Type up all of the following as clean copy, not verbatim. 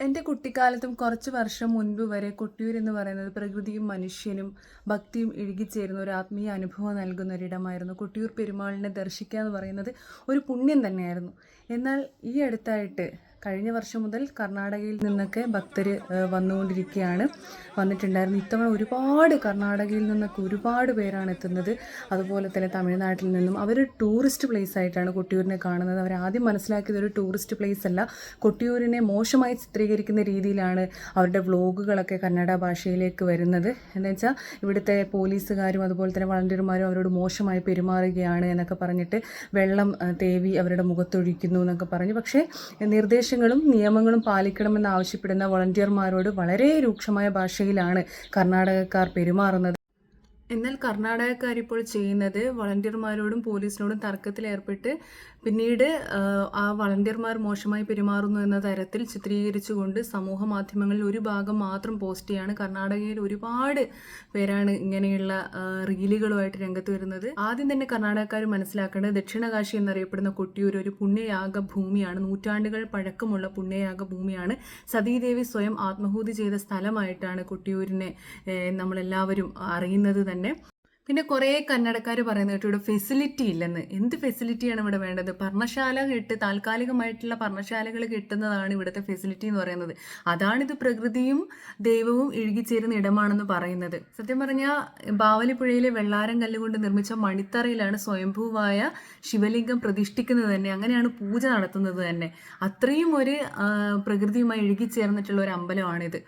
എൻ്റെ കുട്ടിക്കാലത്തും കുറച്ച് വർഷം മുൻപ് വരെ കൊട്ടിയൂർ എന്ന് പറയുന്നത് പ്രകൃതിയും മനുഷ്യനും ഭക്തിയും ഇഴുകിച്ചേരുന്ന ഒരു ആത്മീയ അനുഭവം നൽകുന്ന ഒരിടമായിരുന്നു. കൊട്ടിയൂർ പെരുമാളിനെ ദർശിക്കുക എന്ന് പറയുന്നത് ഒരു പുണ്യം തന്നെയായിരുന്നു. എന്നാൽ ഈ അടുത്തായിട്ട് കഴിഞ്ഞ വർഷം മുതൽ കർണാടകയിൽ നിന്നൊക്കെ ഭക്തർ വന്നിട്ടുണ്ടായിരുന്നു. ഇത്തവണ ഒരുപാട് കർണാടകയിൽ നിന്നൊക്കെ ഒരുപാട് പേരാണ് എത്തുന്നത്. അതുപോലെ തന്നെ തമിഴ്നാട്ടിൽ നിന്നും അവർ ടൂറിസ്റ്റ് പ്ലേസ് ആയിട്ടാണ് കൊട്ടിയൂരിനെ കാണുന്നത്. അവർ ആദ്യം മനസ്സിലാക്കിയത് ഒരു ടൂറിസ്റ്റ് പ്ലേസ് അല്ല, കൊട്ടിയൂരിനെ മോശമായി ചിത്രീകരിക്കുന്ന രീതിയിലാണ് അവരുടെ വ്ലോഗുകളൊക്കെ കന്നഡ ഭാഷയിലേക്ക് വരുന്നത്. എന്ന് വെച്ചാൽ ഇവിടുത്തെ പോലീസുകാരും അതുപോലെ തന്നെ വളണ്ടിയർമാരും അവരോട് മോശമായി പെരുമാറുകയാണ് എന്നൊക്കെ പറഞ്ഞിട്ട് വെള്ളം തേവി അവരുടെ മുഖത്തൊഴിക്കുന്നു എന്നൊക്കെ പറഞ്ഞു. പക്ഷേ നിർദ്ദേശങ്ങളും നിയമങ്ങളും പാലിക്കണമെന്ന് ആവശ്യപ്പെടുന്ന വളണ്ടിയർമാരോട് വളരെ രൂക്ഷമായ ഭാഷയിലാണ് കർണാടകക്കാർ പെരുമാറുന്നത്. എന്നാൽ കർണാടകക്കാരിപ്പോൾ ചെയ്യുന്നത് വളണ്ടിയർമാരോടും പോലീസിനോടും തർക്കത്തിലേർപ്പെട്ട് പിന്നീട് ആ വളണ്ടിയർമാർ മോശമായി പെരുമാറുന്നു എന്ന തരത്തിൽ ചിത്രീകരിച്ചുകൊണ്ട് സമൂഹ മാധ്യമങ്ങളിൽ ഒരു ഭാഗം മാത്രം പോസ്റ്റ് ചെയ്യാണ്. കർണാടകയിൽ ഒരുപാട് പേരാണ് ഇങ്ങനെയുള്ള റീലുകളുമായിട്ട് രംഗത്ത് വരുന്നത്. ആദ്യം തന്നെ കർണാടകക്കാർ മനസ്സിലാക്കേണ്ടത് ദക്ഷിണകാശി എന്നറിയപ്പെടുന്ന കൊട്ടിയൂർ ഒരു പുണ്യയാഗ ഭൂമിയാണ്. നൂറ്റാണ്ടുകൾ പഴക്കമുള്ള പുണ്യയാഗ ഭൂമിയാണ്. സതീദേവി സ്വയം ആത്മഹൂതി ചെയ്ത സ്ഥലമായിട്ടാണ് കൊട്ടിയൂരിനെ നമ്മളെല്ലാവരും അറിയുന്നത് തന്നെ. പിന്നെ കുറേ കന്നഡക്കാർ പറയുന്നത് കേട്ടോ, ഇവിടെ ഫെസിലിറ്റി ഇല്ലെന്ന്. എന്ത് ഫെസിലിറ്റിയാണ് ഇവിടെ വേണ്ടത്? താൽക്കാലികമായിട്ടുള്ള പർണശാലകൾ കിട്ടുന്നതാണ് ഇവിടുത്തെ ഫെസിലിറ്റി എന്ന് പറയുന്നത്. അതാണിത് പ്രകൃതിയും ദൈവവും ഇഴുകിച്ചേരുന്ന ഇടമാണെന്ന് പറയുന്നത്. സത്യം പറഞ്ഞാൽ ബാവലിപ്പുഴയിലെ വെള്ളാരം കല്ലുകൊണ്ട് നിർമ്മിച്ച മണിത്തറയിലാണ് സ്വയംഭൂവായ ശിവലിംഗം പ്രതിഷ്ഠിക്കുന്നത് തന്നെ. അങ്ങനെയാണ് പൂജ നടത്തുന്നത് തന്നെ. അത്രയും ഒരു പ്രകൃതിയുമായി ഇഴുകിച്ചേർന്നിട്ടുള്ള ഒരു അമ്പലമാണിത്.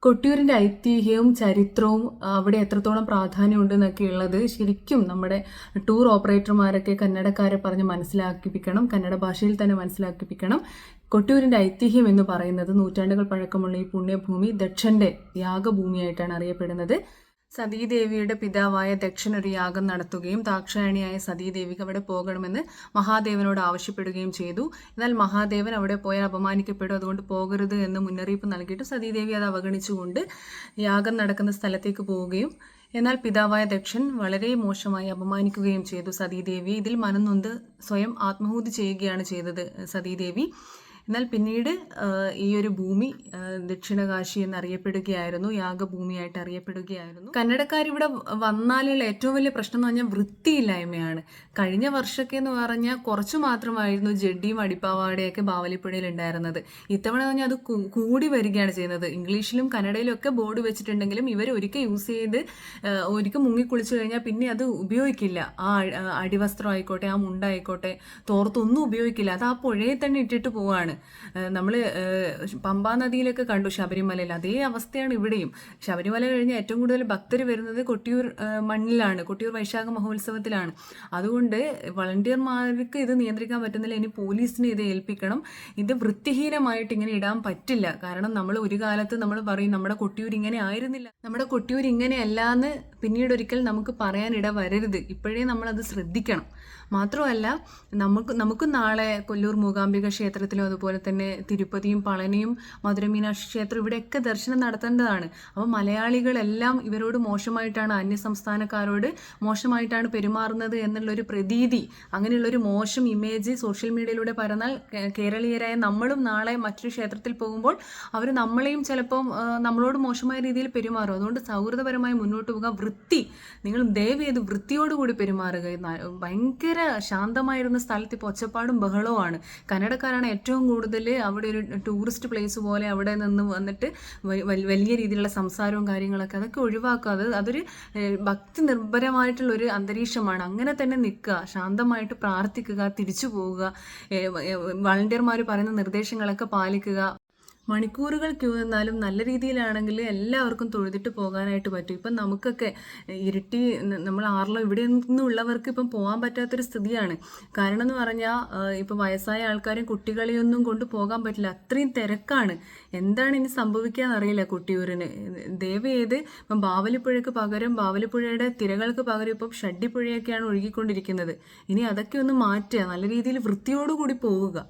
കൊട്ടിയൂരിൻ്റെ ഐതിഹ്യവും ചരിത്രവും അവിടെ എത്രത്തോളം പ്രാധാന്യമുണ്ട് എന്നൊക്കെ ഉള്ളത് ശരിക്കും നമ്മുടെ ടൂർ ഓപ്പറേറ്റർമാരൊക്കെ കന്നഡക്കാരെ പറഞ്ഞ് മനസ്സിലാക്കിപ്പിക്കണം, കന്നഡ ഭാഷയിൽ തന്നെ മനസ്സിലാക്കിപ്പിക്കണം. കൊട്ടിയൂരിൻ്റെ ഐതിഹ്യം എന്ന് പറയുന്നത് നൂറ്റാണ്ടുകൾ പഴക്കമുള്ള ഈ പുണ്യഭൂമി ദക്ഷൻ്റെ യാഗഭൂമിയായിട്ടാണ് അറിയപ്പെടുന്നത്. സതീദേവിയുടെ പിതാവായ ദക്ഷൻ ഒരു യാഗം നടത്തുകയും ദാക്ഷായണിയായ സതീദേവിക്ക് അവിടെ പോകണമെന്ന് മഹാദേവനോട് ആവശ്യപ്പെടുകയും ചെയ്തു. എന്നാൽ മഹാദേവൻ അവിടെ പോയാൽ അപമാനിക്കപ്പെടും, അതുകൊണ്ട് പോകരുത് എന്ന് മുന്നറിയിപ്പ് നൽകിയിട്ട് സതീദേവി അത് അവഗണിച്ചുകൊണ്ട് യാഗം നടക്കുന്ന സ്ഥലത്തേക്ക് പോവുകയും എന്നാൽ പിതാവായ ദക്ഷൻ വളരെ മോശമായി അപമാനിക്കുകയും ചെയ്തു സതീദേവിയെ. ഇതിൽ മനംനൊന്ത് സ്വയം ആത്മഹൂതി ചെയ്യുകയാണ് ചെയ്തത് സതീദേവി. എന്നാൽ പിന്നീട് ഈ ഒരു ഭൂമി ദക്ഷിണകാശി എന്നറിയപ്പെടുകയായിരുന്നു, യാഗഭൂമിയായിട്ട് അറിയപ്പെടുകയായിരുന്നു. കന്നഡക്കാരിവിടെ വന്നാലുള്ള ഏറ്റവും വലിയ പ്രശ്നം എന്ന് പറഞ്ഞാൽ വൃത്തിയില്ലായ്മയാണ്. കഴിഞ്ഞ വർഷമൊക്കെ എന്ന് പറഞ്ഞാൽ കുറച്ച് മാത്രമായിരുന്നു ജഡ്ഡിയും അടിപ്പാവാടയൊക്കെ ബാവലിപ്പുഴയിൽ ഉണ്ടായിരുന്നത്. ഇത്തവണ പറഞ്ഞാൽ അത് കൂടി വരികയാണ് ചെയ്യുന്നത്. ഇംഗ്ലീഷിലും കന്നഡയിലും ഒക്കെ ബോർഡ് വെച്ചിട്ടുണ്ടെങ്കിലും ഇവർ ഒരിക്കൽ മുങ്ങിക്കുളിച്ചു കഴിഞ്ഞാൽ പിന്നെ അത് ഉപയോഗിക്കില്ല. ആ അടിവസ്ത്രം ആയിക്കോട്ടെ, ആ മുണ്ടായിക്കോട്ടെ, തോർത്തൊന്നും ഉപയോഗിക്കില്ല. അത് ആ പുഴയിൽ തന്നെ ഇട്ടിട്ട് പോവാണ്. നമ്മൾ പമ്പാ നദിയിലൊക്കെ കണ്ടു ശബരിമലയിൽ, അതേ അവസ്ഥയാണ് ഇവിടെയും. ശബരിമല കഴിഞ്ഞ് ഏറ്റവും കൂടുതൽ ഭക്തർ വരുന്നത് കൊട്ടിയൂർ മണ്ണിലാണ്, കൊട്ടിയൂർ വൈശാഖ മഹോത്സവത്തിലാണ്. അതുകൊണ്ട് വളണ്ടിയർമാർക്ക് ഇത് നിയന്ത്രിക്കാൻ പറ്റുന്നില്ല. ഇനി പോലീസിനെ ഇത് ഏൽപ്പിക്കണം. ഇത് വൃത്തിഹീനമായിട്ട് ഇങ്ങനെ ഇടാൻ പറ്റില്ല. കാരണം നമ്മൾ ഒരു കാലത്ത് നമ്മൾ പറയും നമ്മുടെ കൊട്ടിയൂർ ഇങ്ങനെ ആയിരുന്നില്ല, നമ്മുടെ കൊട്ടിയൂർ ഇങ്ങനെയല്ല എന്ന് പിന്നീട് ഒരിക്കൽ നമുക്ക് പറയാനിട വരരുത്. ഇപ്പോഴേ നമ്മളത് ശ്രദ്ധിക്കണം. മാത്രമല്ല നമുക്ക് നാളെ കൊല്ലൂർ മൂകാംബിക ക്ഷേത്രത്തിലും അതുപോലെ തന്നെ തിരുപ്പതിയും പളനിയും മധുര മീനാക്ഷി ക്ഷേത്രം ഇവിടെയൊക്കെ ദർശനം നടത്തേണ്ടതാണ്. അപ്പോൾ മലയാളികളെല്ലാം ഇവരോട് മോശമായിട്ടാണ്, അന്യസംസ്ഥാനക്കാരോട് മോശമായിട്ടാണ് പെരുമാറുന്നത് എന്നുള്ളൊരു പ്രതീതി, അങ്ങനെയുള്ളൊരു മോശം ഇമേജ് സോഷ്യൽ മീഡിയയിലൂടെ പരന്നാൽ കേരളീയരായ നമ്മളും നാളെ മറ്റൊരു ക്ഷേത്രത്തിൽ പോകുമ്പോൾ അവർ നമ്മളെയും ചിലപ്പം നമ്മളോട് മോശമായ രീതിയിൽ പെരുമാറും. അതുകൊണ്ട് സൗഹൃദപരമായി മുന്നോട്ട് പോകുക. നിങ്ങൾ ദയവേത് വൃത്തിയോടുകൂടി പെരുമാറുക. ഭയങ്കര ശാന്തമായിരുന്ന സ്ഥലത്ത് ഇപ്പോൾ ഒച്ചപ്പാടും ബഹളവുമാണ്. കന്നഡക്കാരാണ് ഏറ്റവും കൂടുതൽ അവിടെ ഒരു ടൂറിസ്റ്റ് പ്ലേസ് പോലെ അവിടെ നിന്ന് വന്നിട്ട് വലിയ രീതിയിലുള്ള സംസാരവും കാര്യങ്ങളൊക്കെ അതൊക്കെ ഒഴിവാക്കുക. അതൊരു ഭക്തി നിർഭരമായിട്ടുള്ളൊരു അന്തരീക്ഷമാണ്. അങ്ങനെ തന്നെ നിൽക്കുക, ശാന്തമായിട്ട് പ്രാർത്ഥിക്കുക, തിരിച്ചു പോവുക, വളണ്ടിയർമാർ പറയുന്ന നിർദ്ദേശങ്ങളൊക്കെ പാലിക്കുക. മണിക്കൂറുകൾ ക്യൂ നിന്നാലും നല്ല രീതിയിലാണെങ്കിൽ എല്ലാവർക്കും തൊഴുതിട്ട് പോകാനായിട്ട് പറ്റും. ഇപ്പം നമുക്കൊക്കെ ഇരിട്ടി, നമ്മൾ ആറിലോ ഇവിടെ നിന്നുള്ളവർക്ക് ഇപ്പം പോകാൻ പറ്റാത്തൊരു സ്ഥിതിയാണ്. കാരണം എന്ന് പറഞ്ഞാൽ ഇപ്പം വയസ്സായ ആൾക്കാരും കുട്ടികളെയൊന്നും കൊണ്ട് പോകാൻ പറ്റില്ല, അത്രയും തിരക്കാണ്. എന്താണ് ഇനി സംഭവിക്കാന്ന് അറിയില്ല കൊട്ടിയൂരിന്. ദയവേത് ഇപ്പം ബാവലിപ്പുഴയ്ക്ക് പകരം, ബാവലിപ്പുഴയുടെ തിരകൾക്ക് പകരം ഇപ്പം ഷഡ്ഡിപ്പുഴയൊക്കെയാണ് ഒഴുകിക്കൊണ്ടിരിക്കുന്നത്. ഇനി അതൊക്കെ ഒന്ന് മാറ്റുക, നല്ല രീതിയിൽ വൃത്തിയോടുകൂടി പോവുക.